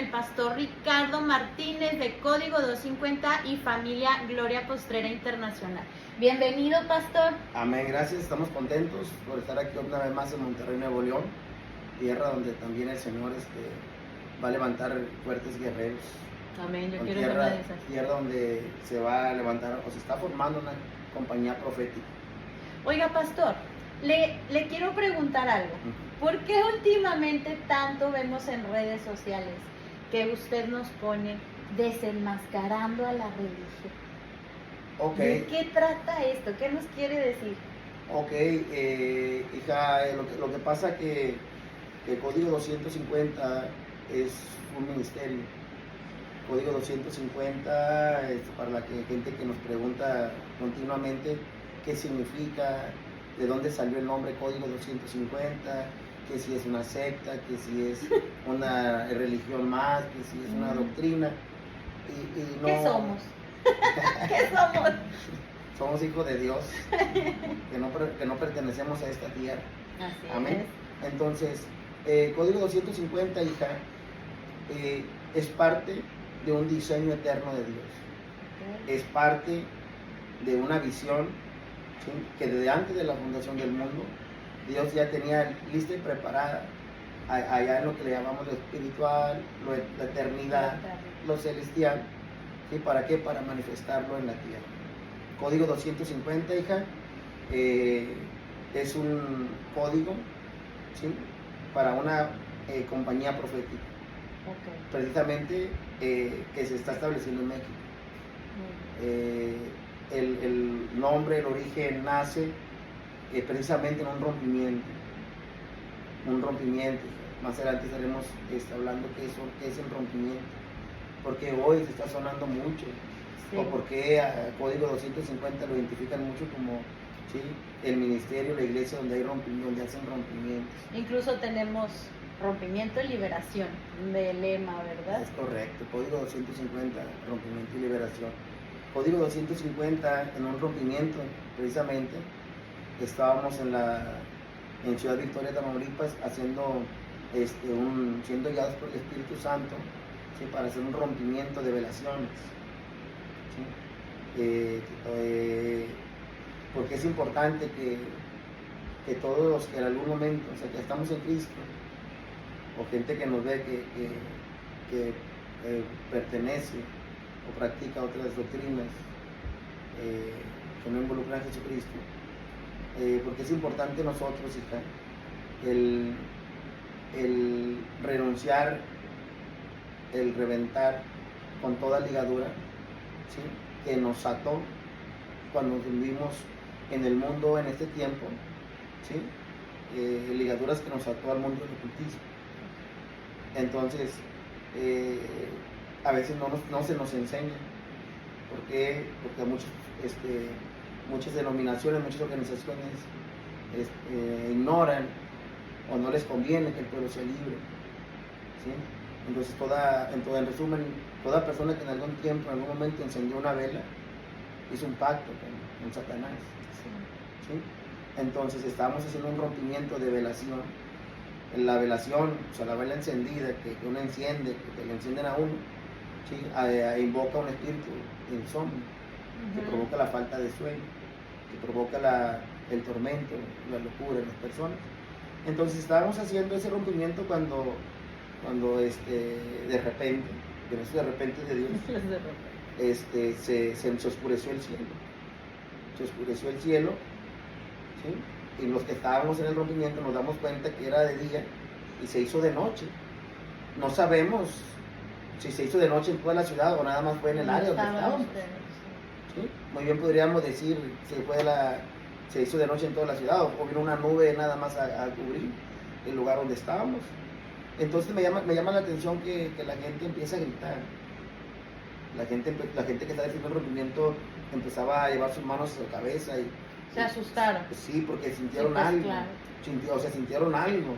el pastor Ricardo Martínez de Código 250 y Familia Gloria Postrera Internacional. Bienvenido, pastor. Amén, gracias, estamos contentos por estar aquí una vez más en Monterrey, Nuevo León, tierra donde también el Señor va a levantar fuertes guerreros. Amén, yo quiero ser una de esas. Tierra donde se va a levantar o se está formando una compañía profética. Oiga, pastor, le quiero preguntar algo. ¿Por qué últimamente tanto vemos en redes sociales que usted nos pone desenmascarando a la religión? Okay. ¿De qué trata esto? ¿Qué nos quiere decir? Ok, hija, lo que pasa que el Código 250 es un ministerio. Código 250 para la gente que nos pregunta continuamente qué significa, de dónde salió el nombre Código 250, que si es una secta, que si es una religión más, que si es una doctrina. Y no... ¿Qué somos? ¿Qué somos? Somos hijos de Dios, que no pertenecemos a esta tierra. Así Amén. es. Entonces, Código 250, hija, es parte de un diseño eterno de Dios. Es parte de una visión, ¿sí?, que desde antes de la fundación del mundo, Dios ya tenía lista y preparada allá en lo que le llamamos lo espiritual, la eternidad, lo celestial. ¿Sí? ¿Para qué? Para manifestarlo en la tierra. Código 250, hija, es un código, ¿sí?, para una compañía profética. Okay. Precisamente que se está estableciendo en México. El nombre, el origen nace precisamente en un rompimiento. Más adelante estaremos hablando qué es el rompimiento, porque hoy se está sonando mucho, sí, o porque a Código 250 lo identifican mucho como, ¿sí?, el ministerio, la iglesia donde hacen rompimientos. Incluso tenemos rompimiento y liberación de lema, ¿verdad? Es correcto, Código 250, rompimiento y liberación. Código 250, en un rompimiento, precisamente, estábamos en Ciudad Victoria, Tamaulipas, siendo guiados por el Espíritu Santo, ¿sí?, para hacer un rompimiento de velaciones. ¿Sí? Porque es importante que todos los que en algún momento, o sea, que estamos en Cristo, o gente que nos ve que pertenece o practica otras doctrinas que no involucran a Jesucristo, porque es importante nosotros, hija, el renunciar, el reventar con toda ligadura, ¿sí?, que nos ató cuando vivimos en el mundo en este tiempo, ¿sí?, ligaduras que nos ató al mundo del ocultismo. Entonces, a veces no se nos enseña. ¿Por qué? Porque muchas denominaciones, muchas organizaciones ignoran o no les conviene que el pueblo sea libre. ¿Sí? Entonces, en resumen, toda persona que en algún tiempo, en algún momento encendió una vela, hizo un pacto con Satanás. Sí. ¿Sí? Entonces, estábamos haciendo un rompimiento de velación. La velación, o sea, la vela encendida que uno enciende, que le encienden a uno, ¿sí?, invoca un espíritu de insomnio, que provoca la falta de sueño, que provoca el tormento, la locura en las personas. Entonces estábamos haciendo ese rompimiento cuando de repente, que no es de repente de Dios, se oscureció el cielo. Se oscureció el cielo, ¿sí?, y los que estábamos en el rompimiento nos damos cuenta que era de día y se hizo de noche. No sabemos si se hizo de noche en toda la ciudad o nada más fue en el área donde estábamos. ¿Sí? Muy bien podríamos decir se hizo de noche en toda la ciudad o vino una nube nada más a cubrir el lugar donde estábamos. Entonces me llama la atención que la gente empieza a gritar. La gente que está haciendo el rompimiento empezaba a llevar sus manos a su cabeza y se asustaron. Sí, porque sintieron algo. Claro. Sintieron algo.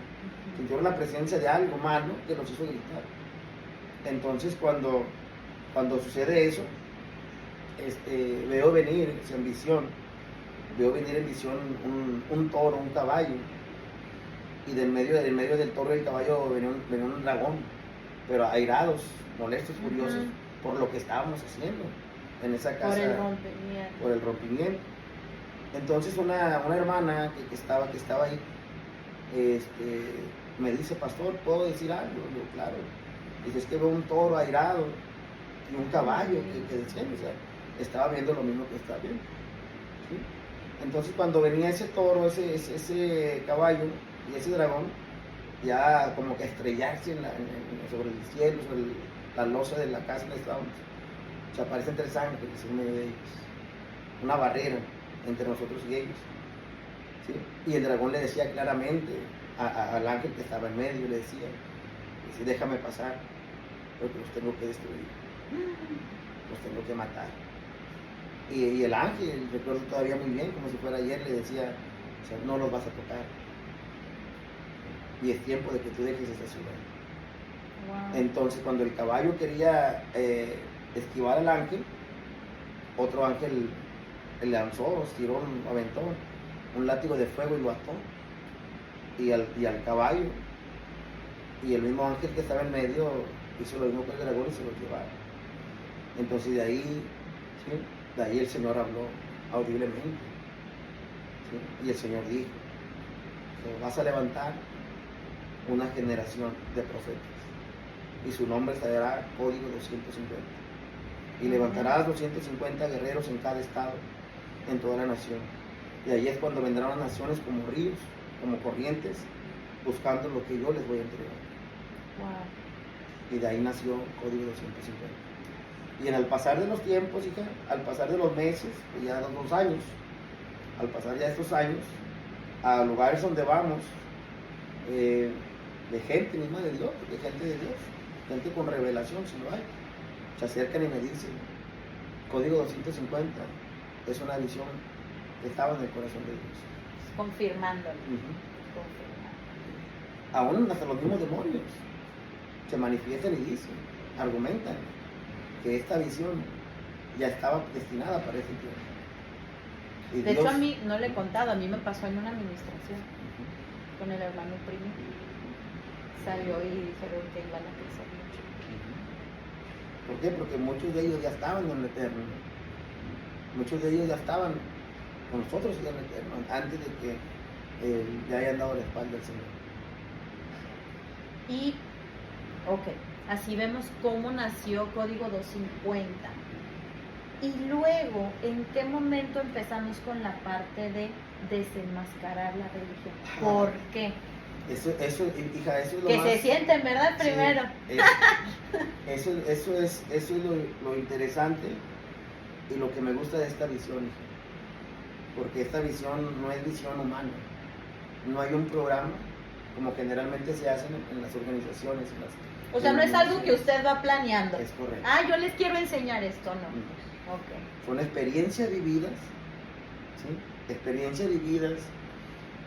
Sintieron la presencia de algo malo que los hizo gritar. Entonces, cuando sucede eso, veo venir en visión un toro, un caballo, y del medio del toro y el caballo venía un dragón. pero airados, molestos, furiosos por lo que estábamos haciendo en esa casa. Por el rompimiento. Entonces una hermana que estaba ahí, me dice, pastor, ¿puedo decir algo? Yo, claro. Dice, es que veo un toro airado y un caballo que desciende, o sea, estaba viendo lo mismo que estaba viendo. ¿Sí? Entonces cuando venía ese toro, ese caballo y ese dragón, ya como que estrellarse sobre el cielo, sobre la losa de la casa donde estábamos, o sea, aparecen 3 ángeles en medio de ellos, una barrera entre nosotros y ellos. ¿Sí? Y el dragón le decía claramente al ángel que estaba en medio, le decía, déjame pasar, porque los tengo que destruir, los tengo que matar. Y el ángel, recuerdo todavía muy bien, como si fuera ayer, le decía, o sea, no los vas a tocar. Y es tiempo de que tú dejes esa ciudad. Wow. Entonces, cuando el caballo quería esquivar al ángel, otro ángel le lanzó, tiró, aventó un látigo de fuego y lo ató. Y al caballo. Y el mismo ángel que estaba en medio hizo lo mismo con el dragón y se lo llevaron. Entonces de ahí, ¿sí? De ahí el Señor habló audiblemente. ¿Sí? Y el Señor dijo, vas a levantar una generación de profetas y su nombre será Código 250. Y levantarás 250 guerreros en cada estado, en toda la nación. Y ahí es cuando vendrán las naciones como ríos, como corrientes, buscando lo que yo les voy a entregar. Wow. Y de ahí nació Código 250. Y en el pasar de los tiempos, hija, al pasar de los meses, ya 2 años, al pasar ya estos años, a lugares donde vamos, de gente misma de Dios, de gente de Dios, gente con revelación, si lo hay, se acercan y me dicen, Código 250 es una visión que estaba en el corazón de Dios. Confirmándolo. Aún hasta los mismos demonios se manifiestan y dicen, argumentan que esta visión ya estaba destinada para ese tiempo. De hecho, a mí, no le he contado, a mí me pasó en una administración con el hermano primo. Salió y dijeron que iban a crecer mucho. ¿Por qué? Porque muchos de ellos ya estaban en el Eterno. Muchos de ellos ya estaban con nosotros en el Eterno, antes de que le hayan dado la espalda al Señor. Y, así vemos cómo nació Código 250. Y luego, ¿en qué momento empezamos con la parte de desenmascarar la religión? ¿Por qué? Eso, hija, eso es lo que más... se sienten, ¿verdad? Primero. Sí, eso es lo interesante y lo que me gusta de esta visión, hija. Porque esta visión no es visión humana. No hay un programa como generalmente se hacen en las organizaciones. O sea, no es algo que usted va planeando. Es correcto. Yo les quiero enseñar esto, ¿no? Son experiencias vividas, ¿sí? Experiencias vividas,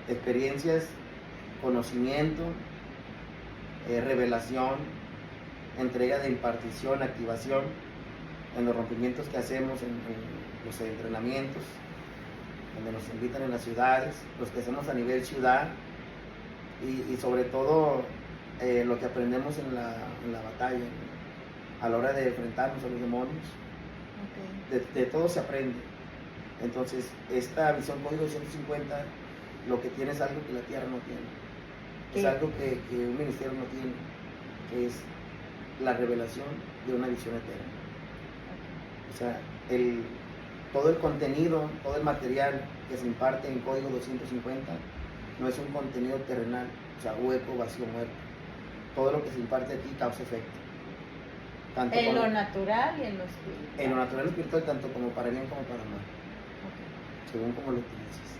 experiencias, conocimiento, revelación, entrega de impartición, activación, en los rompimientos que hacemos, en los entrenamientos, donde nos invitan en las ciudades, los que hacemos a nivel ciudad, y sobre todo lo que aprendemos en la batalla, a la hora de enfrentarnos a los demonios. De todo se aprende. Entonces, esta visión Código 150 lo que tiene es algo que la tierra no tiene. ¿Qué? Es algo que un ministerio no tiene, que es la revelación de una visión eterna. O sea, todo el contenido, todo el material que se imparte en Código 250 no es un contenido terrenal, o sea, hueco, vacío, muerto. Todo lo que se imparte aquí causa efecto. Tanto en lo natural y en lo espiritual. En lo natural y espiritual, tanto como para bien como para mal. Según como lo utilices.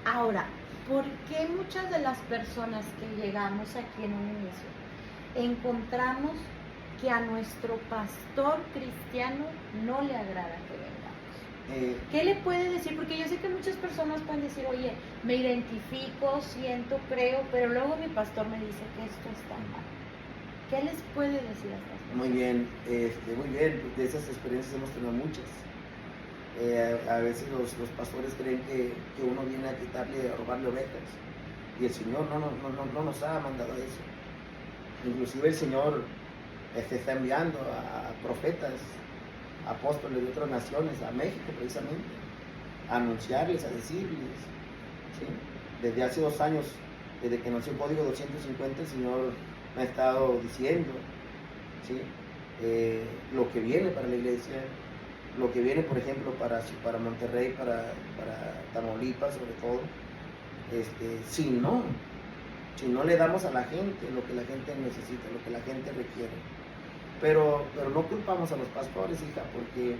Ahora, ¿por qué muchas de las personas que llegamos aquí en un inicio encontramos que a nuestro pastor cristiano no le agrada que vengamos? ¿Qué le puede decir? Porque yo sé que muchas personas pueden decir, oye, me identifico, siento, creo, pero luego mi pastor me dice que esto está mal. ¿Qué les puede decir a estas personas? Muy bien, de esas experiencias hemos tenido muchas. A veces los pastores creen que uno viene a quitarle, a robarle ovejas, y el Señor no nos ha mandado eso. Inclusive el Señor está enviando a profetas, apóstoles de otras naciones, a México precisamente, a anunciarles, a decirles, ¿sí? Desde hace 2 años, desde que nació el Código 250, el Señor me ha estado diciendo, ¿sí? Lo que viene para la iglesia, lo que viene, por ejemplo, para Monterrey, para Tamaulipas, sobre todo, si no le damos a la gente lo que la gente necesita, lo que la gente requiere. Pero no culpamos a los pastores, hija, porque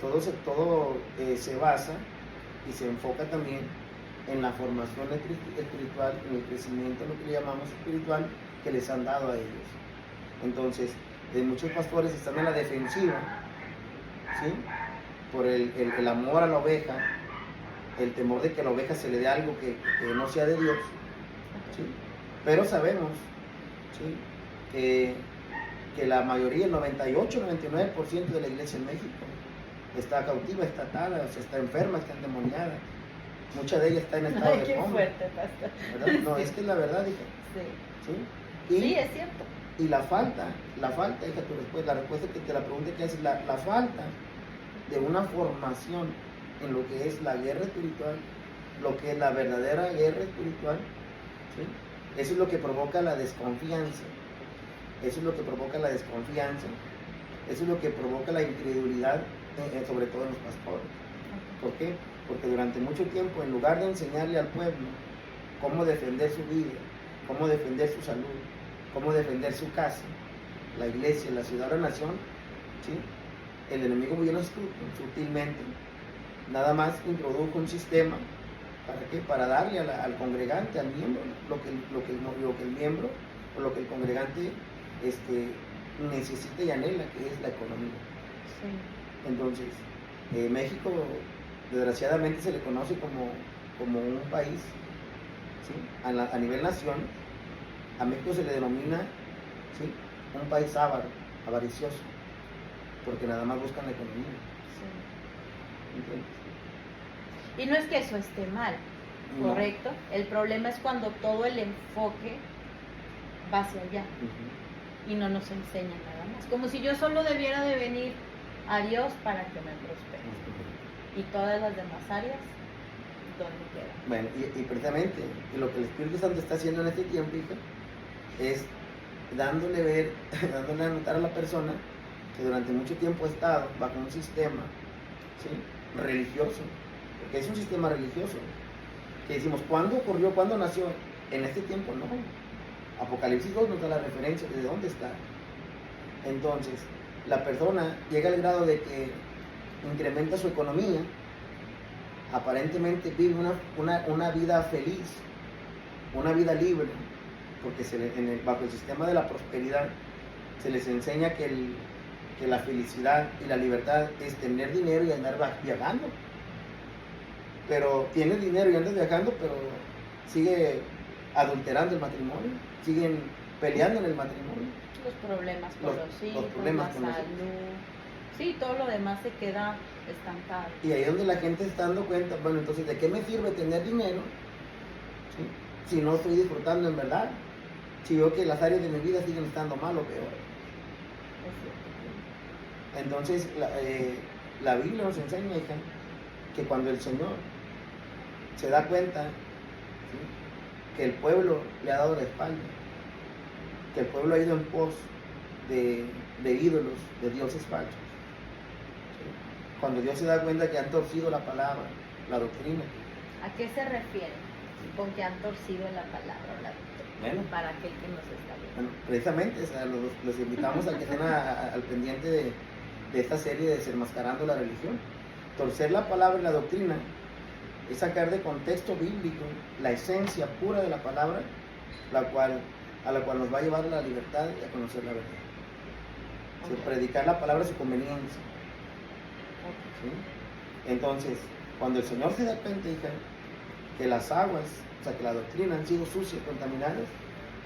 todo se basa y se enfoca también en la formación espiritual, en el crecimiento, lo que le llamamos espiritual, que les han dado a ellos. Entonces, muchos pastores están en la defensiva, ¿sí? Por el amor a la oveja, el temor de que a la oveja se le dé algo que no sea de Dios, ¿sí? Pero sabemos, ¿sí? que la mayoría, el 98-99% de la iglesia en México está cautiva, está atada, está enferma, está endemoniada. Mucha de ellas está en estado de coma. Fuerte, pastor. ¿Verdad? No, es que es la verdad, hija. Sí. ¿Sí? Sí, es cierto. Y la falta, hija, la respuesta que te la pregunta que es la falta de una formación en lo que es la guerra espiritual, lo que es la verdadera guerra espiritual, ¿sí? Eso es lo que provoca la desconfianza. Eso es lo que provoca la desconfianza. Eso es lo que provoca la incredulidad, sobre todo en los pastores. ¿Por qué? Porque durante mucho tiempo, en lugar de enseñarle al pueblo cómo defender su vida, cómo defender su salud, cómo defender su casa, la iglesia, la ciudad, la nación, ¿sí? El enemigo muy sutilmente, nada más introdujo un sistema, ¿para qué? Para darle al congregante, al miembro, lo que el miembro o lo que el congregante necesita y anhela, que es la economía. Sí. Entonces, México desgraciadamente se le conoce como un país, ¿sí? A nivel nación, a México se le denomina, ¿sí? Un país avaricioso, porque nada más buscan la economía. Sí. ¿Entiendes? Y no es que eso esté mal, ¿correcto? No. El problema es cuando todo el enfoque va hacia allá. Y no nos enseña nada más. Como si yo solo debiera de venir a Dios para que me prospere. Y todas las demás áreas, ¿dónde quedan? Bueno, y precisamente lo que el Espíritu Santo está haciendo en este tiempo, hija, es dándole a notar a la persona que durante mucho tiempo ha estado bajo un sistema, ¿sí? Religioso, porque es un sistema religioso, que decimos, ¿cuándo ocurrió? ¿Cuándo nació? En este tiempo no. Apocalipsis 2 nos da la referencia de dónde está. Entonces, la persona llega al grado de que incrementa su economía, aparentemente vive una vida feliz, una vida libre, porque bajo el sistema de la prosperidad se les enseña que la felicidad y la libertad es tener dinero y andar viajando. Pero tienes dinero y andas viajando, pero sigue adulterando el matrimonio, siguen peleando en el matrimonio. Los problemas con los hijos, problemas la salud, sí, todo lo demás se queda estancado. Y ahí es donde la gente está dando cuenta, bueno, entonces, ¿de qué me sirve tener dinero, ¿sí? Si no estoy disfrutando en verdad? Si veo que las áreas de mi vida siguen estando mal o peor. Entonces, la Biblia nos enseña, hija, que cuando el Señor se da cuenta, ¿sí? Que el pueblo le ha dado la espalda, que el pueblo ha ido en pos de ídolos, de dioses falsos. ¿Sí? Cuando Dios se da cuenta que han torcido la palabra, la doctrina. ¿A qué se refiere con que han torcido la palabra o la doctrina? Bueno, para aquel que nos está viendo. Bueno, precisamente, o sea, los invitamos a que estén al pendiente de esta serie de Desenmascarando la Religión. Torcer la palabra y la doctrina es sacar de contexto bíblico la esencia pura de la palabra, a la cual nos va a llevar a la libertad y a conocer la verdad. Okay. Predicar la palabra a su conveniencia. Okay. ¿Sí? Entonces, cuando el Señor se da cuenta, hija, que las aguas, o sea, que la doctrina han sido sucias, contaminadas,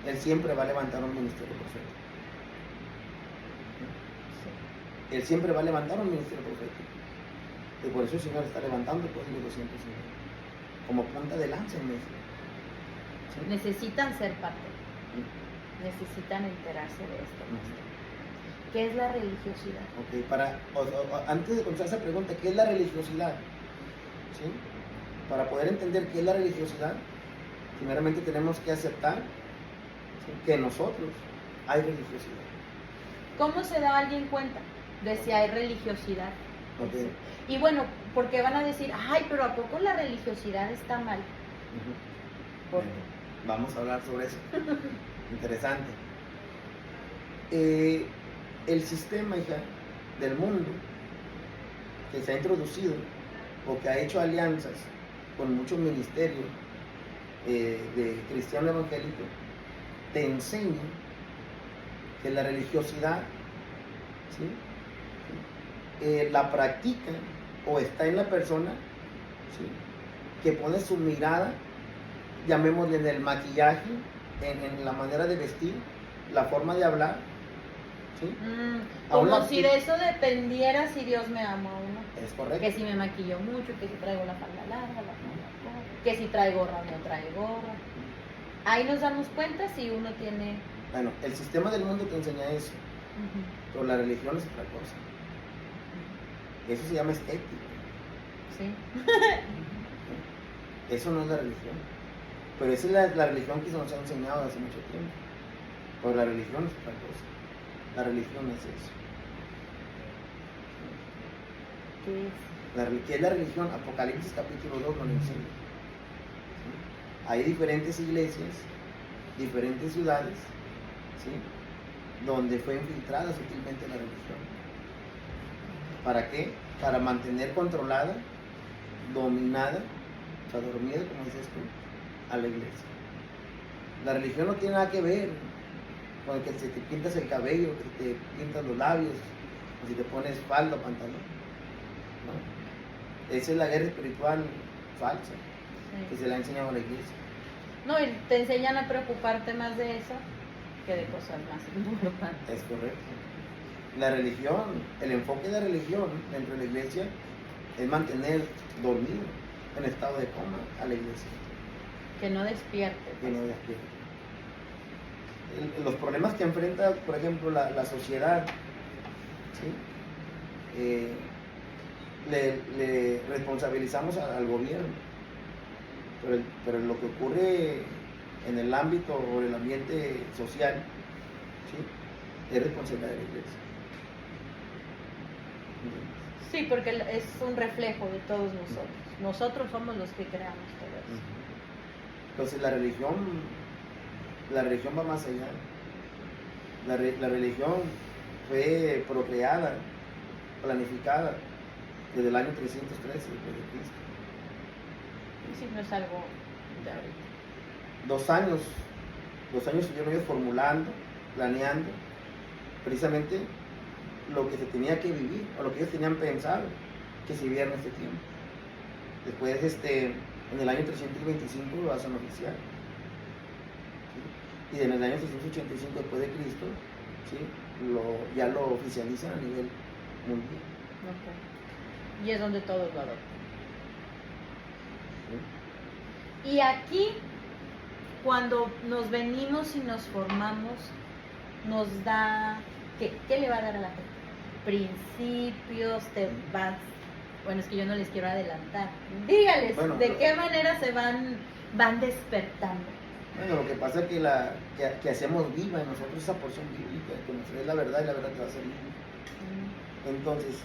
Él siempre va a levantar un ministerio profético. Sí. Él siempre va a levantar un ministerio profético. Y por eso el Señor está levantando el Código 250 como punta de lanza en México. ¿Sí? Necesitan ser parte. Necesitan enterarse de esto. ¿Qué es la religiosidad? Ok, antes de contestar esa pregunta, ¿qué es la religiosidad? ¿Sí? Para poder entender qué es la religiosidad, primeramente tenemos que aceptar, ¿sí?, que en nosotros hay religiosidad. ¿Cómo se da alguien cuenta de si hay religiosidad? Okay. Y bueno, porque van a decir, ay, pero ¿a poco la religiosidad está mal? Bueno, vamos a hablar sobre eso. Interesante. El sistema, hija, del mundo que se ha introducido o que ha hecho alianzas con muchos ministerios de cristiano evangélico, te enseña que la religiosidad, ¿sí?, la practica o está en la persona, ¿sí?, que pone su mirada, llamémosle, en el maquillaje, en la manera de vestir, la forma de hablar, ¿sí? Como si de eso dependiera si Dios me ama o no. Es correcto. Que si me maquillo mucho, que si traigo la falda larga, la falda corta, que si trae gorra o no trae gorra. Ahí nos damos cuenta si uno tiene... Bueno, el sistema del mundo te enseña eso, pero la religión es otra cosa. Eso se llama estética. Sí. Eso no es la religión. Pero esa es la religión que se nos ha enseñado hace mucho tiempo. Pero la religión es otra cosa. La religión es eso. ¿Qué es la religión? Apocalipsis capítulo 2 nos enseña. ¿Sí? Hay diferentes iglesias, diferentes ciudades, ¿sí?, donde fue infiltrada sutilmente la religión. ¿Para qué? Para mantener controlada, dominada, o sea, dormida, como dices tú, a la iglesia. La religión no tiene nada que ver con que si te pintas el cabello, que te pintas los labios, o si te pones falda o pantalón. ¿No? Esa es la guerra espiritual falsa, sí, que se le ha enseñado a la iglesia. No, y te enseñan a preocuparte más de eso que de cosas más importantes. Es correcto. La religión, el enfoque de la religión dentro de la iglesia es mantener dormido, en estado de coma, a la iglesia. Que no despierte. Que no despierte. Los problemas que enfrenta, por ejemplo, la sociedad, ¿sí?, le responsabilizamos al gobierno, pero lo que ocurre en el ámbito o en el ambiente social, ¿sí?, es responsabilidad de la iglesia. Sí, porque es un reflejo de todos nosotros. Nosotros somos los que creamos todo eso. Entonces la religión va más allá. La religión fue procreada, planificada desde el año 313 después de Cristo. Sí, no es algo de ahorita. 2 años estuvieron ellos formulando, planeando precisamente lo que se tenía que vivir, o lo que ellos tenían pensado que se viviera en este tiempo. Después, en el año 325 lo hacen oficial, ¿sí?, y en el año 385 después de Cristo, ¿sí?, ya lo oficializan a nivel mundial. Okay. Y es donde todos lo adoptan. ¿Sí? Y aquí, cuando nos venimos y nos formamos, nos da... ¿Qué le va a dar a la gente? Principios, bueno, es que yo no les quiero adelantar. Dígales, bueno, ¿de qué manera se van despertando? Bueno, lo que pasa es que hacemos viva en nosotros esa porción bíblica, conocer la verdad y la verdad te va a hacer libre. Entonces,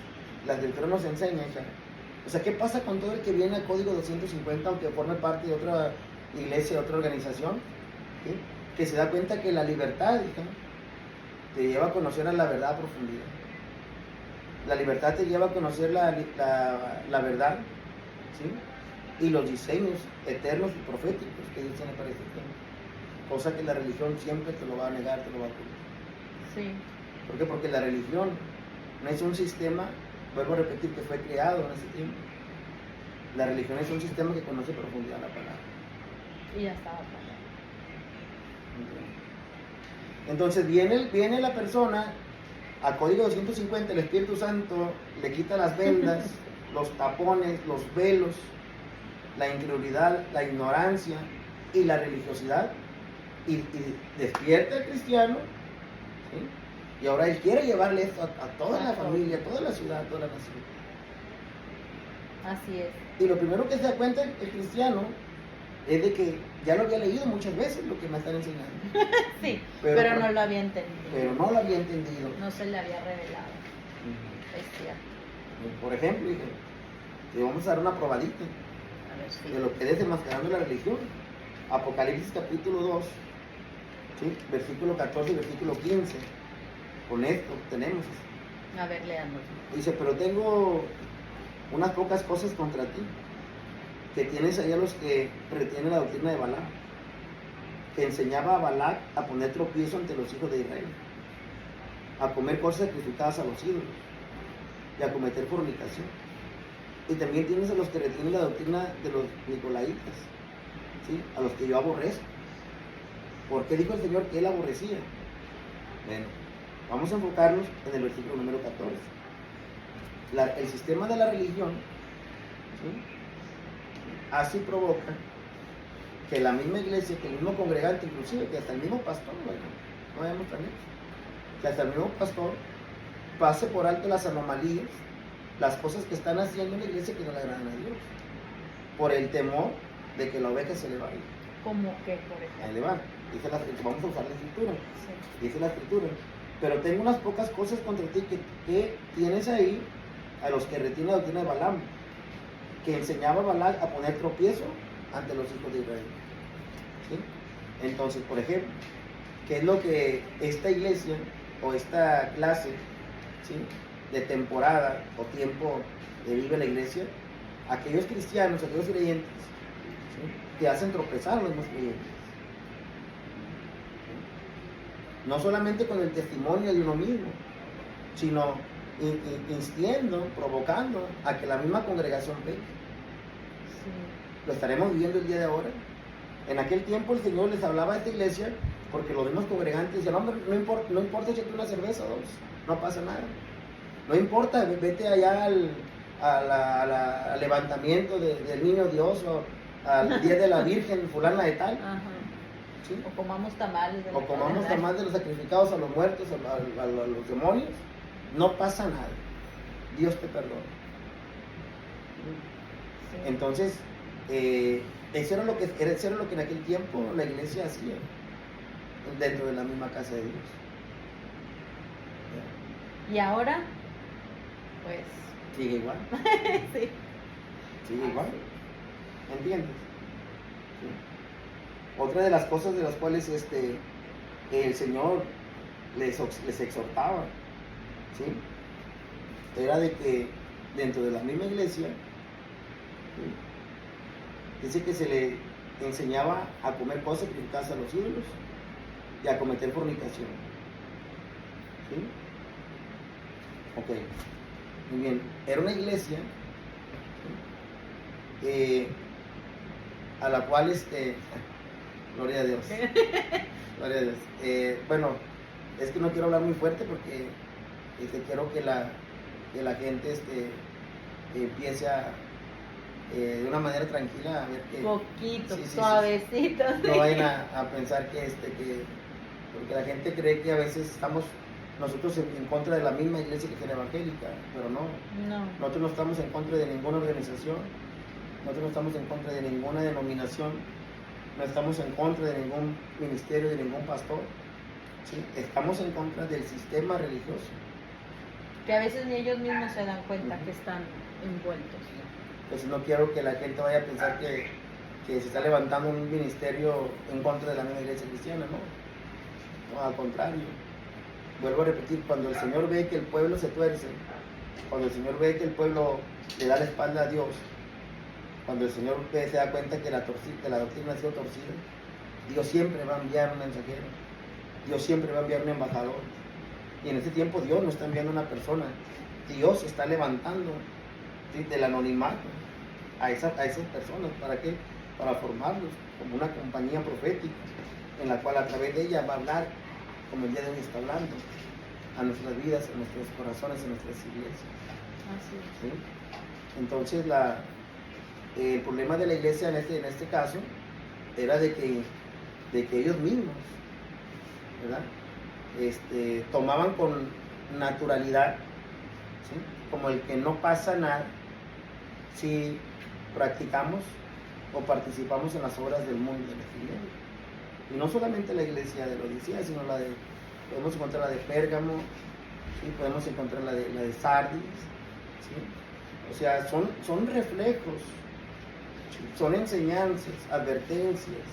la escritura nos enseña, hija. O sea, ¿qué pasa con todo el que viene al código 250, aunque forme parte de otra iglesia, de otra organización? ¿Sí? Que se da cuenta que la libertad, hija, te lleva a conocer a la verdad a profundidad. La libertad te lleva a conocer la verdad, ¿sí?, y los diseños eternos y proféticos que Dios tiene para este tiempo. Cosa que la religión siempre te lo va a negar, te lo va a cubrir. Sí. ¿Por qué? Porque la religión no es un sistema, vuelvo a repetir, que fue creado en ese tiempo. La religión es un sistema que conoce profundidad la palabra. Y ya estaba pasando. Entonces viene la persona a código 250, el Espíritu Santo le quita las vendas, los tapones, los velos, la incredulidad, la ignorancia y la religiosidad, y despierta al cristiano, ¿sí?, Y ahora Él quiere llevarle esto a toda la familia, a toda la ciudad, a toda la nación. Así es. Y lo primero que se da cuenta el cristiano es de que ya lo había leído muchas veces lo que me están enseñando. Sí, pero no lo había entendido. Pero no lo había entendido. No se le había revelado. Es cierto. Por ejemplo, dije, te vamos a dar una probadita A ver, sí. de lo que es desenmascarando la religión. Apocalipsis capítulo 2, ¿sí? Versículo 14 y versículo 15. Con esto tenemos. A ver, leamos. Dice, pero tengo unas pocas cosas contra ti, que tienes ahí a los que retienen la doctrina de Balac, que enseñaba a Balac a poner tropiezo ante los hijos de Israel, a comer cosas sacrificadas a los ídolos y a cometer fornicación. Y también tienes a los que retienen la doctrina de los nicolaitas, ¿sí? A los que yo aborrezco. ¿Por qué dijo el Señor que Él aborrecía? Bueno, vamos a enfocarnos en el versículo número 14. El sistema de la religión, ¿sí?, así provoca que la misma iglesia, que el mismo congregante, inclusive, que hasta el mismo pastor, bueno, no vayamos tan lejos, que hasta el mismo pastor pase por alto las anomalías, las cosas que están haciendo en la iglesia que no le agradan a Dios, por el temor de que la oveja se le vaya. ¿Cómo que, por ejemplo? Ahí le va. Dice vamos a usar la escritura. Sí. Dice la escritura. Pero tengo unas pocas cosas contra ti que tienes ahí a los que retienen la doctrina de Balaam, que enseñaba a Balac a poner tropiezo ante los hijos de Israel. ¿Sí? Entonces, por ejemplo, ¿qué es lo que esta iglesia o esta clase, ¿sí?, de temporada o tiempo que vive la iglesia? Aquellos cristianos, aquellos creyentes, ¿sí?, que hacen tropezar a los demás creyentes. ¿Sí? No solamente con el testimonio de uno mismo, sino instiendo, provocando a que la misma congregación peque. Sí. Lo estaremos viviendo el día de ahora. En aquel tiempo el Señor les hablaba a esta iglesia porque los demás congregantes decían, hombre, no importa echarte una cerveza o dos, no pasa nada. No importa, vete allá al levantamiento del niño Dios o al día de la Virgen fulana de tal. Ajá. ¿Sí? O comamos tamales de O comamos tamales de los sacrificados a los muertos, a los demonios. No pasa nada. Dios te perdona. Sí. Entonces, eso era lo que en aquel tiempo la iglesia hacía dentro de la misma casa de Dios. Y ahora, pues... Sigue igual. Sí. Sigue igual. ¿Entiendes? Sí. Otra de las cosas de las cuales el Señor les exhortaba, ¿sí?, era de que dentro de la misma iglesia, ¿sí?, dice que se le enseñaba a comer cosas sacrificadas a los ídolos y a cometer fornicación. ¿Sí? Ok, muy bien. Era una iglesia, ¿sí?, a la cual gloria a Dios. Gloria a Dios. Bueno, es que no quiero hablar muy fuerte porque quiero que la gente empiece de una manera tranquila a ver que... Poquito, sí, suavecito. Sí. No vayan a pensar que porque la gente cree que a veces estamos nosotros en contra de la misma iglesia que es evangélica, pero no. No. Nosotros no estamos en contra de ninguna organización, nosotros no estamos en contra de ninguna denominación, no estamos en contra de ningún ministerio, de ningún pastor, ¿sí? Estamos en contra del sistema religioso. Que a veces ni ellos mismos se dan cuenta que están envueltos. Entonces no quiero que la gente vaya a pensar que se está levantando un ministerio en contra de la misma iglesia cristiana, no, al contrario. Vuelvo a repetir, cuando el Señor ve que el pueblo se tuerce, cuando el Señor ve que el pueblo le da la espalda a Dios, cuando el Señor se da cuenta que la doctrina ha sido torcida, Dios siempre va a enviar un mensajero, Dios siempre va a enviar un embajador. Y en este tiempo Dios no está enviando una persona, Dios está levantando, ¿sí?, del anonimato a esas personas. ¿Para qué? Para formarlos como una compañía profética en la cual a través de ella va a hablar como el día de hoy está hablando a nuestras vidas, a nuestros corazones, a nuestras iglesias. Así es. ¿Sí? Entonces el problema de la iglesia en este caso era de que ellos mismos, ¿verdad?, tomaban con naturalidad, ¿sí? Como el que no pasa nada si practicamos o participamos en las obras del mundo de la iglesia. Y no solamente la iglesia de Laodicea, sino podemos encontrar la de Pérgamo, ¿sí? Podemos encontrar la de Sardis, ¿sí? O sea, son reflejos, ¿sí? Son enseñanzas, advertencias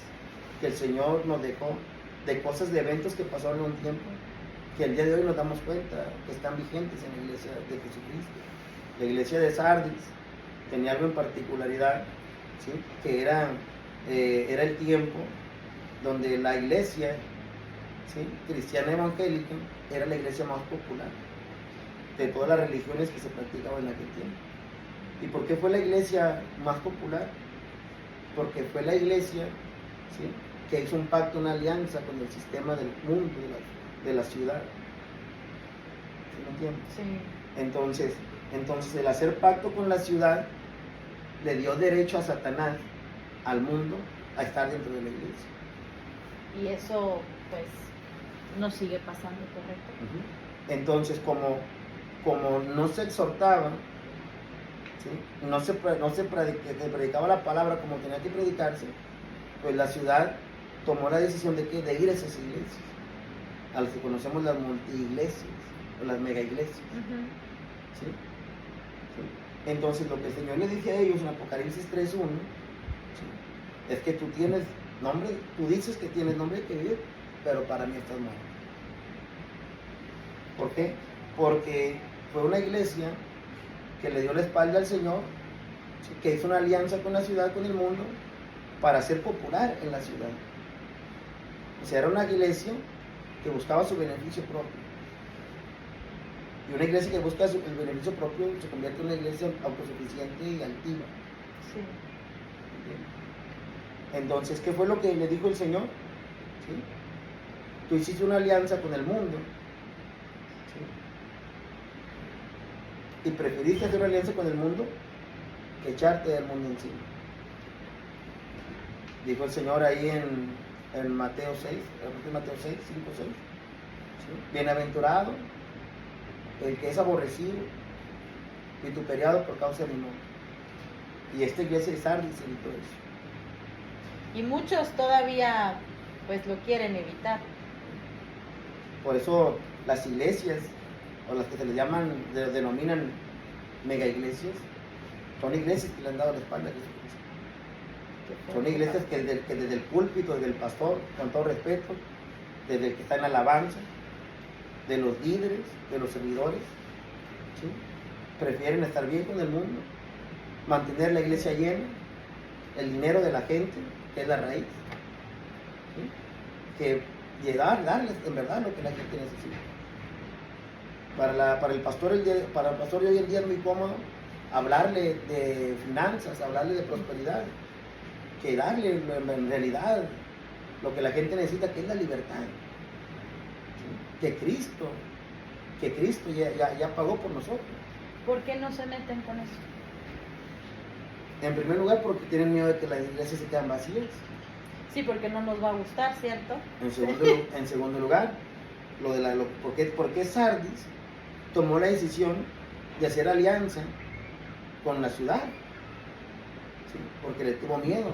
que el Señor nos dejó de cosas, de eventos que pasaron en un tiempo, que el día de hoy nos damos cuenta que están vigentes en la iglesia de Jesucristo. La iglesia de Sardis tenía algo en particularidad, ¿sí? Que era el tiempo donde la iglesia, ¿sí? Cristiana evangélica era la iglesia más popular de todas las religiones que se practicaban en aquel tiempo. ¿Y por qué fue la iglesia más popular? Porque fue la iglesia, ¿sí? Que hizo un pacto, una alianza con el sistema del mundo, de la ciudad. ¿Sí me entiendes? Sí. Entonces el hacer pacto con la ciudad le dio derecho a Satanás, al mundo, a estar dentro de la iglesia. Y eso, pues, nos sigue pasando, ¿correcto? Entonces, como no se exhortaba, ¿sí? no se predicaba la palabra como tenía que predicarse, pues la ciudad tomó la decisión de ir a esas iglesias, a las que conocemos las multiiglesias, o las mega iglesias. ¿Sí? ¿Sí? Entonces, lo que el Señor le dice a ellos en Apocalipsis 3:1, ¿sí? Es que tú tienes nombre, tú dices que tienes nombre que vivir, pero para mí estás muerto. ¿Por qué? Porque fue una iglesia que le dio la espalda al Señor, ¿sí? Que hizo una alianza con la ciudad, con el mundo, para ser popular en la ciudad. O sea, era una iglesia que buscaba su beneficio propio. Y una iglesia que busca el beneficio propio se convierte en una iglesia autosuficiente y altiva. Sí. Entonces, ¿qué fue lo que le dijo el Señor? ¿Sí? Tú hiciste una alianza con el mundo, ¿sí? Y preferiste hacer una alianza con el mundo que echarte del mundo encima. Dijo el Señor ahí en Mateo 6, Mateo 6, 5, 6. ¿Sí? Bienaventurado el que es aborrecido, vituperiado por causa de mi nombre. Y esta iglesia de Sardis evitó eso. Y muchos todavía pues lo quieren evitar. Por eso las iglesias, o las que se les denominan mega iglesias, son iglesias que le han dado la espalda a Jesucristo. Son iglesias que desde el púlpito, desde el pastor, con todo respeto, desde el que está en alabanza, de los líderes, de los servidores, ¿sí? Prefieren estar bien con el mundo, mantener la iglesia llena, el dinero de la gente, que es la raíz, ¿sí? Que darles en verdad lo que la gente necesita. Para el pastor de hoy en día es muy cómodo hablarle de finanzas, hablarle de prosperidad, que darle en realidad lo que la gente necesita, que es la libertad. Que Cristo ya pagó por nosotros. ¿Por qué no se meten con eso? En primer lugar, porque tienen miedo de que las iglesias se quedan vacías. Sí, porque no nos va a gustar, ¿cierto? En segundo lugar, ¿por qué Sardis tomó la decisión de hacer alianza con la ciudad? ¿Sí? Porque le tuvo miedo,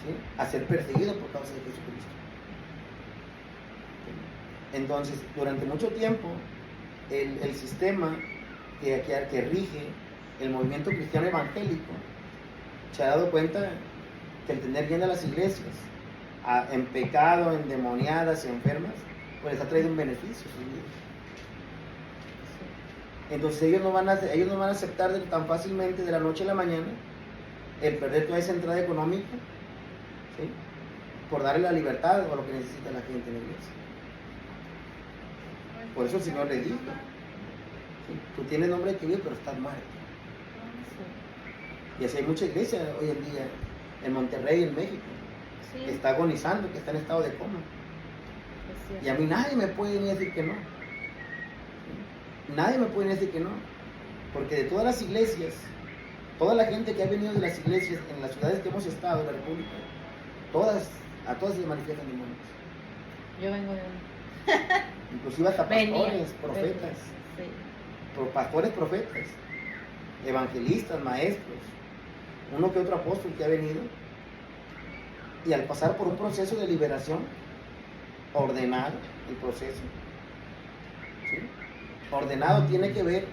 ¿sí? A ser perseguido por causa de Jesucristo. Entonces, durante mucho tiempo, el sistema que rige el movimiento cristiano evangélico se ha dado cuenta que el tener llenas las iglesias en pecado, endemoniadas y enfermas, pues les ha traído un beneficio a sus vidas. Entonces ellos no van a aceptar tan fácilmente de la noche a la mañana el perder toda esa entrada económica, ¿sí? Por darle la libertad o lo que necesita la gente en la iglesia. Por eso el Señor le dijo, ¿sí? Tú tienes nombre de que vive, pero estás muerto. Sí. Y así hay mucha iglesia hoy en día, en Monterrey, en México, sí, que está agonizando, que está en estado de coma. Y a mí nadie me puede ni decir que no. ¿Sí? Nadie me puede decir que no. Porque de todas las iglesias, toda la gente que ha venido de las iglesias en las ciudades que hemos estado, en la República, a todas se manifiestan demonios. Yo vengo de una. inclusive hasta pastores, Venían, profetas, sí. pastores, profetas, evangelistas, maestros, uno que otro apóstol que ha venido, y al pasar por un proceso de liberación, ordenado el proceso, ¿sí? Ordenado tiene que ver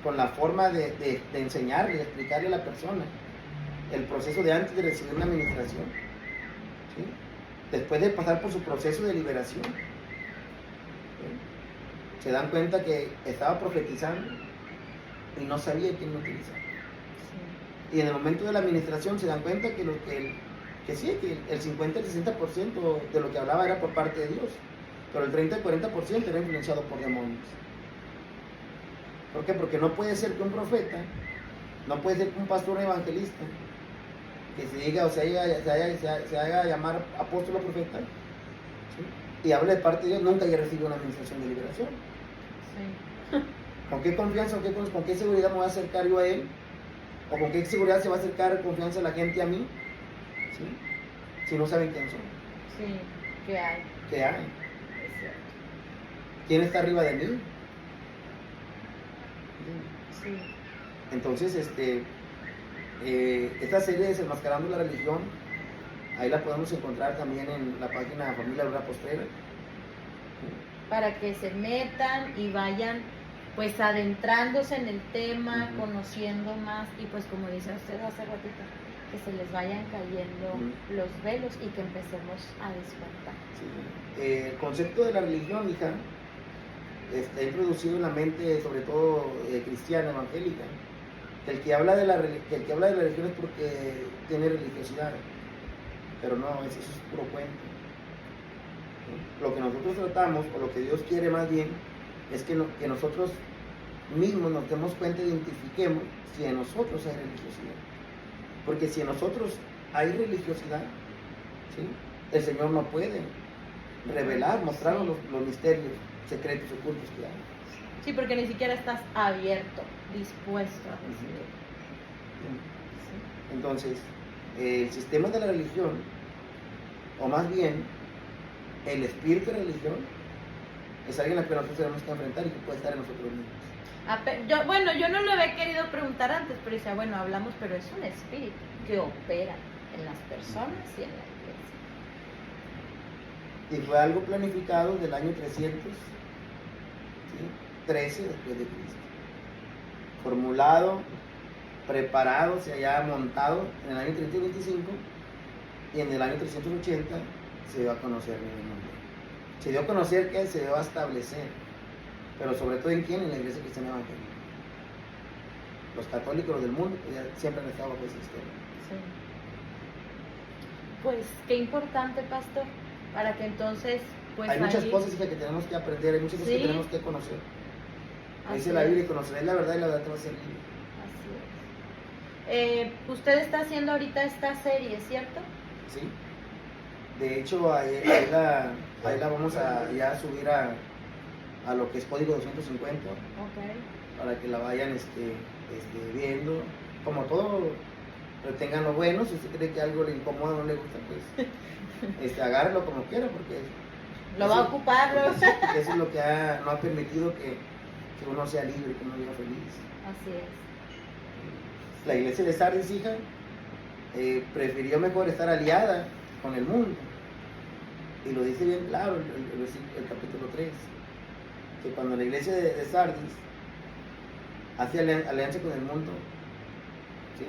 con la forma de enseñarle, de explicarle a la persona el proceso de antes de recibir una administración, ¿sí? Después de pasar por su proceso de liberación, ¿sí? Se dan cuenta que estaba profetizando y no sabía quién lo utilizaba. Sí. Y en el momento de la administración se dan cuenta que el 50 al 60% de lo que hablaba era por parte de Dios, pero el 30 al 40% era influenciado por demonios. ¿Por qué? Porque no puede ser que un profeta, no puede ser que un pastor evangelista, que se diga o se haga llamar apóstol o profeta, ¿sí? Y hable de parte de Dios, nunca haya recibido una administración de liberación. Sí. ¿Con qué confianza, con qué seguridad me voy a acercar yo a él? ¿O con qué seguridad se va a acercar confianza la gente a mí? ¿Sí? Si no saben quién son. Sí, ¿qué hay? ¿Qué hay? Es cierto. ¿Quién está arriba de mí? Sí. Entonces, esta serie de Desenmascarando la Religión, ahí la podemos encontrar también en la página Familia Aurora Postrera. Para que se metan y vayan pues adentrándose en el tema, conociendo más, y pues como dice usted hace ratito, que se les vayan cayendo los velos y que empecemos a despertar. Sí. El concepto de la religión, hija, está introducido en la mente, sobre todo cristiana, evangélica. El que habla de la religión es porque tiene religiosidad, pero no, eso es puro cuento. Lo que nosotros tratamos, o lo que Dios quiere más bien, es que nosotros mismos nos demos cuenta, identifiquemos si en nosotros hay religiosidad. Porque si en nosotros hay religiosidad, ¿sí? El Señor no puede revelar, mostrarnos los misterios secretos ocultos que hay. Sí, porque ni siquiera estás abierto, dispuesto a recibir. Sí. Entonces, el sistema de la religión, o más bien, el espíritu de religión, es alguien al que nosotros tenemos que enfrentar y que puede estar en nosotros mismos. Yo no lo había querido preguntar antes, pero decía, bueno, hablamos, pero es un espíritu que opera en las personas y en la iglesia. Y fue algo planificado del año 300, ¿sí? 13 después de Cristo. Formulado, preparado, se haya montado en el año 325 y en el año 380 se dio a conocer el mundo. Se dio a conocer que se dio a establecer, pero sobre todo en quién, en la iglesia cristiana evangélica. Los católicos del mundo pues, ya siempre han estado bajo ese sistema. Sí. Pues qué importante, pastor, para que entonces pues hay muchas cosas que tenemos que aprender, hay muchas cosas que tenemos que conocer. Dice la Biblia, conocerás la verdad y la verdad te va a hacer libre. Así es. Usted está haciendo ahorita esta serie, ¿cierto? Sí. De hecho, ahí la vamos a ya subir a lo que es código 250. Okay. Para que la vayan viendo. Como todo, retengan lo bueno. Si usted cree que algo le incomoda o no le gusta, pues agárrelo como quiera, porque lo va a ocupar. Porque eso es lo que no ha permitido que uno sea libre, que uno viva feliz. Así es. La iglesia de Sardis, hija, prefirió mejor estar aliada con el mundo. Y lo dice bien claro el capítulo 3, que cuando la iglesia de Sardis hace alianza con el mundo, ¿sí?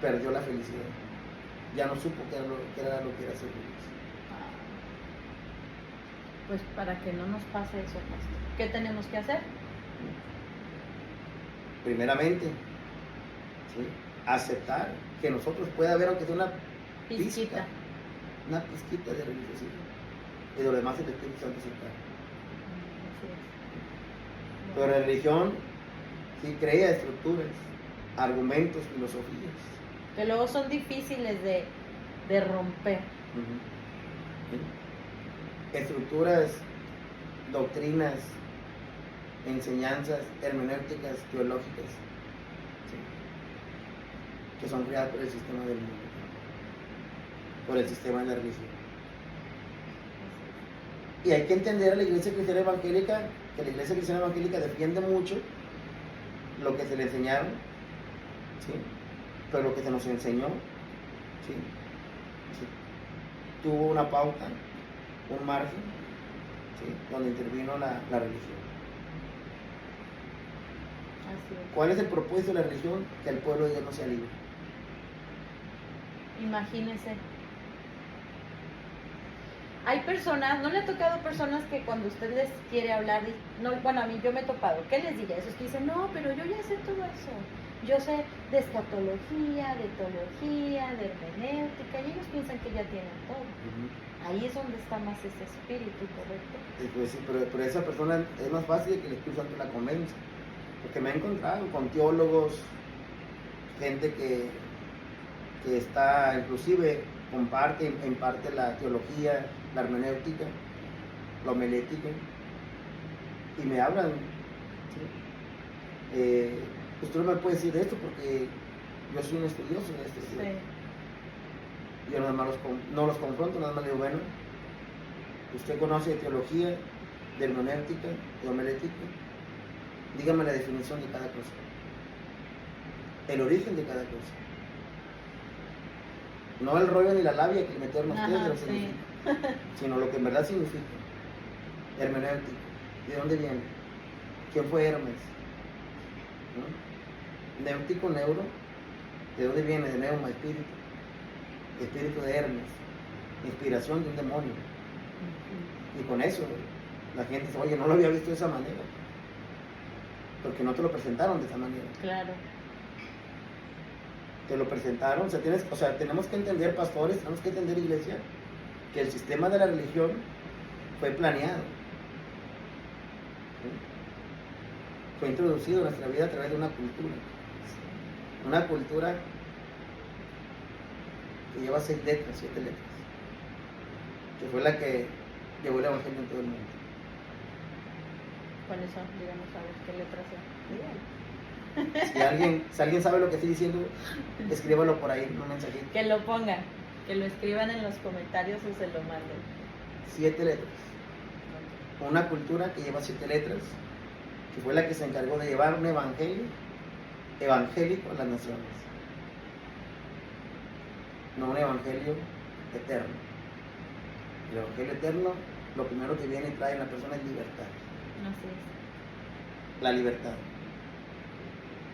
Perdió la felicidad. Ya no supo qué era lo que era ser feliz. Pues para que no nos pase eso, pastor, ¿qué tenemos que hacer? Primeramente, ¿sí? Aceptar que nosotros puede haber, aunque sea una pizquita de religiosidad, y lo demás el Espíritu Santo aceptar. Pero la religión sí crea estructuras, argumentos, filosofías que luego son difíciles de romper. Estructuras, doctrinas, enseñanzas hermenéuticas, teológicas, ¿sí? Que son creadas por el sistema del mundo, por el sistema de la religión. Y hay que entender a la Iglesia Cristiana Evangélica, que la Iglesia Cristiana Evangélica defiende mucho lo que se le enseñaron, ¿sí? Pero lo que se nos enseñó, ¿sí? ¿Sí? Tuvo una pauta, un margen, ¿sí? Donde intervino la religión. Así es. ¿Cuál es el propósito de la religión? Que el pueblo de Dios no sea libre. Imagínense. Hay personas, ¿no le ha tocado personas que cuando usted les quiere hablar, no, bueno, a mí yo me he topado, ¿qué les diría? Esos que dicen, no, pero yo ya sé todo eso. Yo sé de escatología, de teología, de hermenéutica, y ellos piensan que ya tienen todo. Ahí es donde está más ese espíritu, ¿correcto? Pues sí, pero esa persona es más fácil que el Espíritu Santo la convenza. Porque me he encontrado con teólogos, gente que está, inclusive, comparte en parte la teología, la hermenéutica, la homilética, y me hablan, ¿sí? Usted no me puede decir esto porque yo soy un estudioso de este estudio. Sí. Yo nada más no los confronto, nada más le digo, bueno, usted conoce de teología, de hermenéutica, de homilética, dígame la definición de cada cosa, el origen de cada cosa. No el rollo ni la labia que le metieron a ustedes, sí. Sino lo que en verdad significa. Hermenéutica, ¿de dónde viene? ¿Quién fue Hermes? ¿No? Néutico, neuro, ¿de dónde viene? De neuma, espíritu. Espíritu de Hermes, inspiración de un demonio. Y con eso la gente dice, oye, no lo había visto de esa manera, porque no te lo presentaron de esa manera. Claro. Te lo presentaron, o sea, tenemos que entender, pastores, tenemos que entender, iglesia, que el sistema de la religión fue planeado, ¿sí? Fue introducido en nuestra vida a través de una cultura que lleva 7 letras, que fue la que llevó el evangelio en todo el mundo. ¿Cuáles son? Digamos, a ver qué letras son. Si alguien sabe lo que estoy diciendo, escríbalo por ahí en un mensajito. Que lo pongan, que lo escriban en los comentarios o se lo manden. 7 letras. Una cultura que lleva 7 letras, que fue la que se encargó de llevar un evangelio evangélico a las naciones. No un evangelio eterno. El evangelio eterno, lo primero que viene y trae en la persona es libertad. Así es. La libertad.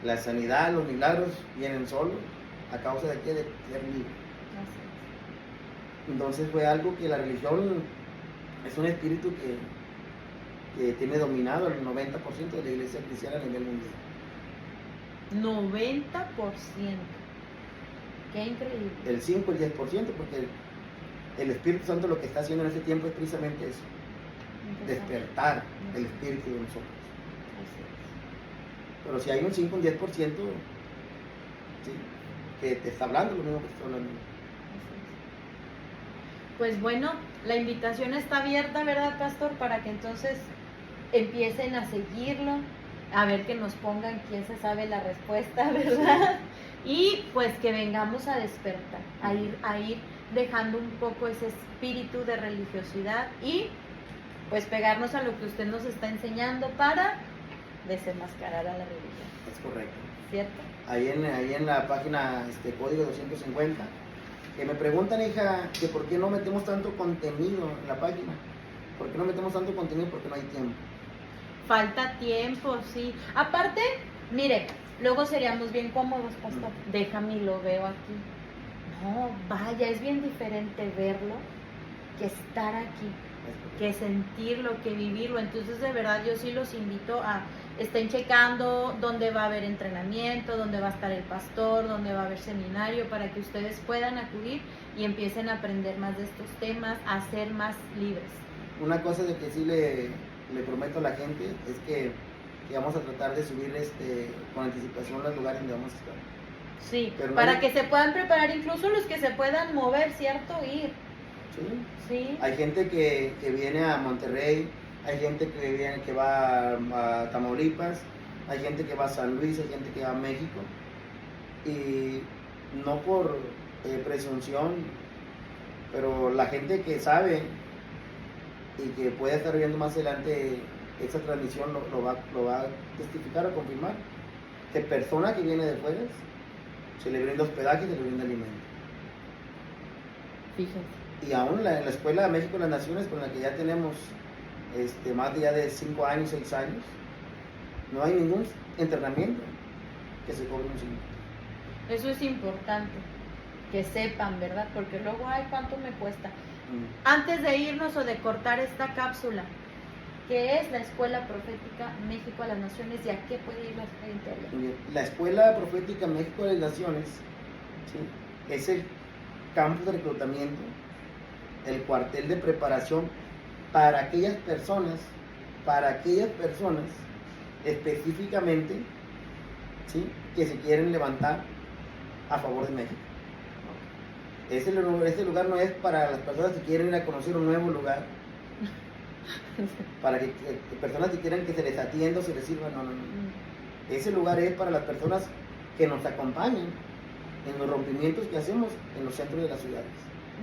La sanidad, los milagros vienen solos a causa de qué, de ser libre. Así es. Entonces fue algo que la religión es un espíritu que tiene dominado el 90% de la iglesia cristiana a nivel mundial. 90%. Qué increíble. El 5, el 10%, porque el Espíritu Santo lo que está haciendo en este tiempo es precisamente eso, despertar el espíritu de nosotros. Pero si hay un 5, un 10%, ¿sí?, que te está hablando lo mismo que te está hablando. Pues bueno, la invitación está abierta, ¿verdad, pastor? Para que entonces empiecen a seguirlo, a ver que nos pongan quién se sabe la respuesta, ¿verdad? Y pues que vengamos a despertar, a ir dejando un poco ese espíritu de religiosidad y pues pegarnos a lo que usted nos está enseñando para desenmascarar a la religión. Es correcto. ¿Cierto? Ahí en la página código 250, que me preguntan, hija, que por qué no metemos tanto contenido en la página. ¿Por qué no metemos tanto contenido? Porque no hay tiempo. Falta tiempo, sí. Aparte, mire, luego seríamos bien cómodos, pastor. Déjame y lo veo aquí. No, vaya, es bien diferente verlo que estar aquí, que sentirlo, que vivirlo. Entonces, de verdad, yo sí los invito a estén checando dónde va a haber entrenamiento, dónde va a estar el pastor, dónde va a haber seminario, para que ustedes puedan acudir y empiecen a aprender más de estos temas, a ser más libres. Una cosa de que sí le prometo a la gente es que vamos a tratar de subir con anticipación los lugares donde vamos a estar. Sí, pero para que se puedan preparar, incluso los que se puedan mover, ¿cierto? Ir. Sí. Hay gente que viene a Monterrey, hay gente que va a Tamaulipas, hay gente que va a San Luis, hay gente que va a México, y no por presunción, pero la gente que sabe y que pueda estar viendo más adelante esa transmisión lo va a testificar o confirmar, que persona que viene de fuera se le brinda hospedaje y se le brinda alimento. Fíjense. Y aún en la Escuela de México de las Naciones, con la que ya tenemos más de 5 años, 6 años, no hay ningún entrenamiento que se cobre un 5. Eso es importante, que sepan, ¿verdad? Porque luego, ay, ¿cuánto me cuesta? Antes de irnos o de cortar esta cápsula, ¿qué es la Escuela Profética México de las Naciones y a qué puede ir la gente allá? La Escuela Profética México de las Naciones, ¿sí?, es el campo de reclutamiento, el cuartel de preparación para aquellas personas específicamente, ¿sí?, que se quieren levantar a favor de México. Este lugar no es para las personas que quieren ir a conocer un nuevo lugar, para que personas que quieran que se les atienda o se les sirva, no. Ese lugar es para las personas que nos acompañan en los rompimientos que hacemos en los centros de las ciudades.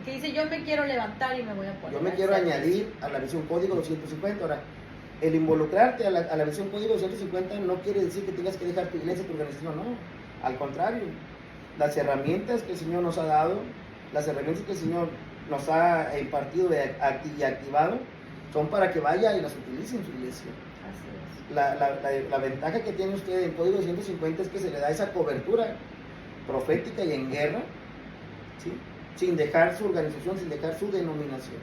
Que dice, yo me quiero levantar y me voy a poner. Yo me quiero añadir a la visión código 250. Ahora, el involucrarte a la visión código 250 no quiere decir que tengas que dejar tu iglesia, tu organización, no. Al contrario, las herramientas que el Señor nos ha dado, las herramientas que el Señor nos ha impartido y activado, son para que vaya y las utilice en su iglesia. Así es. La ventaja que tiene usted en Código 250 es que se le da esa cobertura profética y en guerra, ¿sí?, sin dejar su organización, sin dejar su denominación.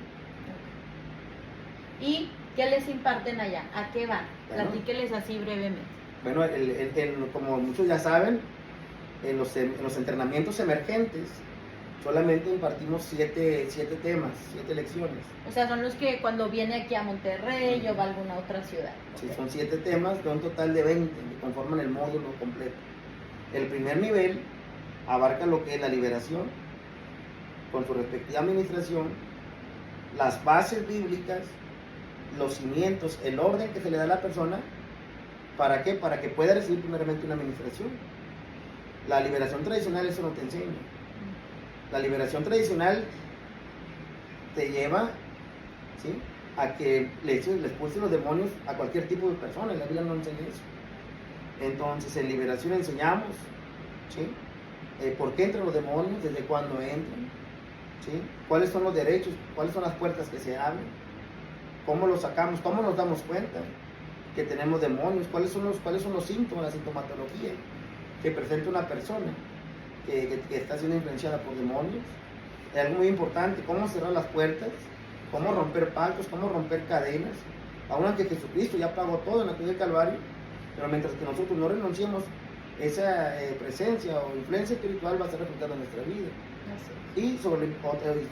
¿Y qué les imparten allá? ¿A qué van? Bueno, Platíqueles así brevemente. Bueno, como muchos ya saben, en los entrenamientos emergentes solamente impartimos 7 temas, 7 lecciones. O sea, son los que cuando viene aquí a Monterrey o va a alguna otra ciudad. Sí, son 7 temas de un total de 20 que conforman el módulo completo. El primer nivel abarca lo que es la liberación, con su respectiva administración, las bases bíblicas, los cimientos, el orden que se le da a la persona. ¿Para qué? Para que pueda recibir primeramente una administración. La liberación tradicional eso no te enseña. La liberación tradicional te lleva, ¿sí?, a que le expulsen los demonios a cualquier tipo de persona. La Biblia no enseña eso. Entonces, en liberación enseñamos, ¿sí?, por qué entran los demonios, desde cuándo entran, ¿sí?, cuáles son los derechos, cuáles son las puertas que se abren, cómo los sacamos, cómo nos damos cuenta que tenemos demonios, cuáles son los síntomas, la sintomatología que presenta una persona que está siendo influenciada por demonios. Es algo muy importante, cómo cerrar las puertas, cómo romper pactos, cómo romper cadenas, aunque Jesucristo ya pagó todo en la cruz del Calvario, pero mientras que nosotros no renunciemos, esa presencia o influencia espiritual va a estar reflejada en nuestra vida.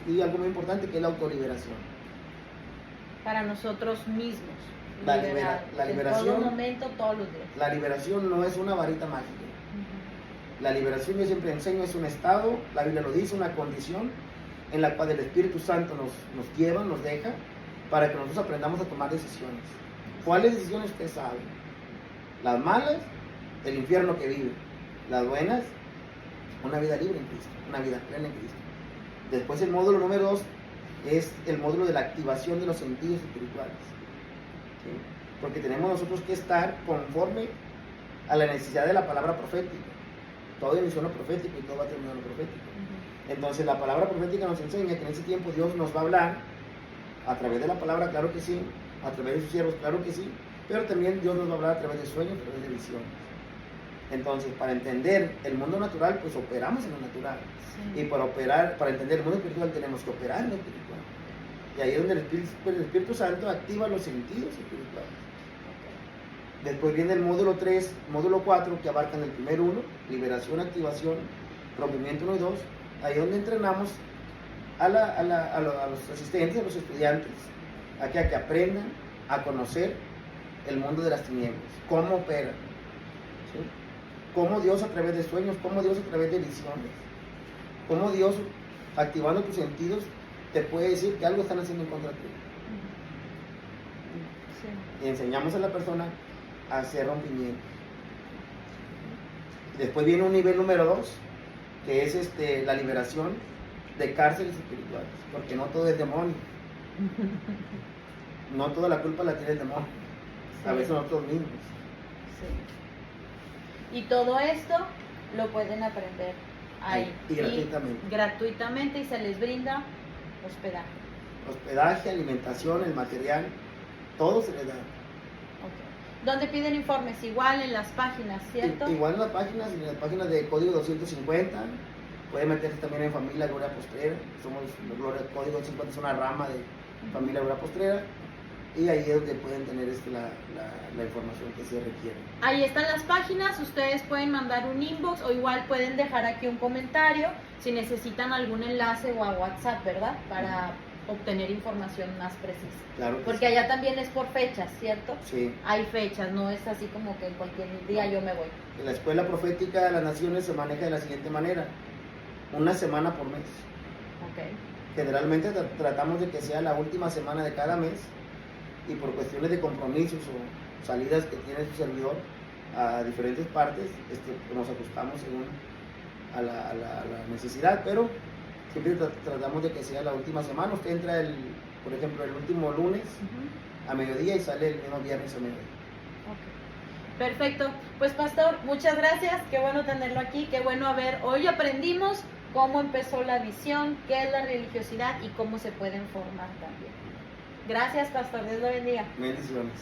Y algo muy importante, que es la autoliberación. Para nosotros mismos. La liberación, en todo momento, todos los días. La liberación no es una varita mágica. La liberación, yo siempre enseño, es un estado, la Biblia lo dice, una condición en la cual el Espíritu Santo nos lleva, nos deja, para que nosotros aprendamos a tomar decisiones. ¿Cuáles decisiones usted sabe? Las malas, el infierno que vive. Las buenas, una vida libre en Cristo, una vida plena en Cristo. Después el módulo número 2 es el módulo de la activación de los sentidos espirituales. ¿Sí? Porque tenemos nosotros que estar conforme a la necesidad de la palabra profética. Todo inició en lo profético y todo va a terminar en lo profético. Entonces la palabra profética nos enseña que en ese tiempo Dios nos va a hablar a través de la palabra, claro que sí, a través de sus siervos, claro que sí, pero también Dios nos va a hablar a través de sueños, a través de visiones. Entonces, para entender el mundo natural, pues operamos en lo natural. Sí. Y para entender el mundo espiritual, tenemos que operar en lo espiritual. Y ahí es donde el Espíritu Santo activa los sentidos espirituales. Después viene el módulo 3, módulo 4, que abarcan el primer 1, liberación, activación, rompimiento 1 y 2. Ahí es donde entrenamos a los asistentes, a los estudiantes, a que aprendan a conocer el mundo de las tinieblas, cómo opera, ¿sí?, cómo Dios a través de sueños, cómo Dios a través de visiones, cómo Dios, activando tus sentidos, te puede decir que algo están haciendo en contra tuyo. Sí. Y enseñamos a la persona a hacer rompimiento. Después viene un nivel número 2, que es la liberación de cárceles espirituales, porque no todo es demonio. No toda la culpa la tiene el demonio, a veces nosotros mismos. Sí. Y todo esto lo pueden aprender ahí. Y gratuitamente. Gratuitamente, y se les brinda hospedaje. Hospedaje, alimentación, el material, todo se les da. Okay. ¿Dónde piden informes? Igual en las páginas, ¿cierto? Igual en las páginas de Código 250. Pueden meterse también en Familia Gloria Postrera. Somos Código 250, es una rama de Familia Gloria Postrera. Y ahí es donde pueden tener la información que se requiere. Ahí están las páginas, ustedes pueden mandar un inbox o igual pueden dejar aquí un comentario si necesitan algún enlace o a WhatsApp, ¿verdad? Para obtener información más precisa. Claro. Porque allá también es por fechas, ¿cierto? Sí. Hay fechas, no es así como que en cualquier día yo me voy. En la Escuela Profética de las Naciones se maneja de la siguiente manera: una semana por mes. Okay. Generalmente tratamos de que sea la última semana de cada mes, y por cuestiones de compromisos o salidas que tiene su servidor a diferentes partes, nos ajustamos según a la necesidad, pero siempre tratamos de que sea la última semana. Usted entra, por ejemplo, el último lunes a mediodía y sale el mismo viernes a mediodía. Okay. Perfecto. Pues pastor, muchas gracias, qué bueno tenerlo aquí, qué bueno hoy aprendimos cómo empezó la visión, qué es la religiosidad y cómo se pueden formar también. Gracias, pastor, Dios lo bendiga. Bendiciones.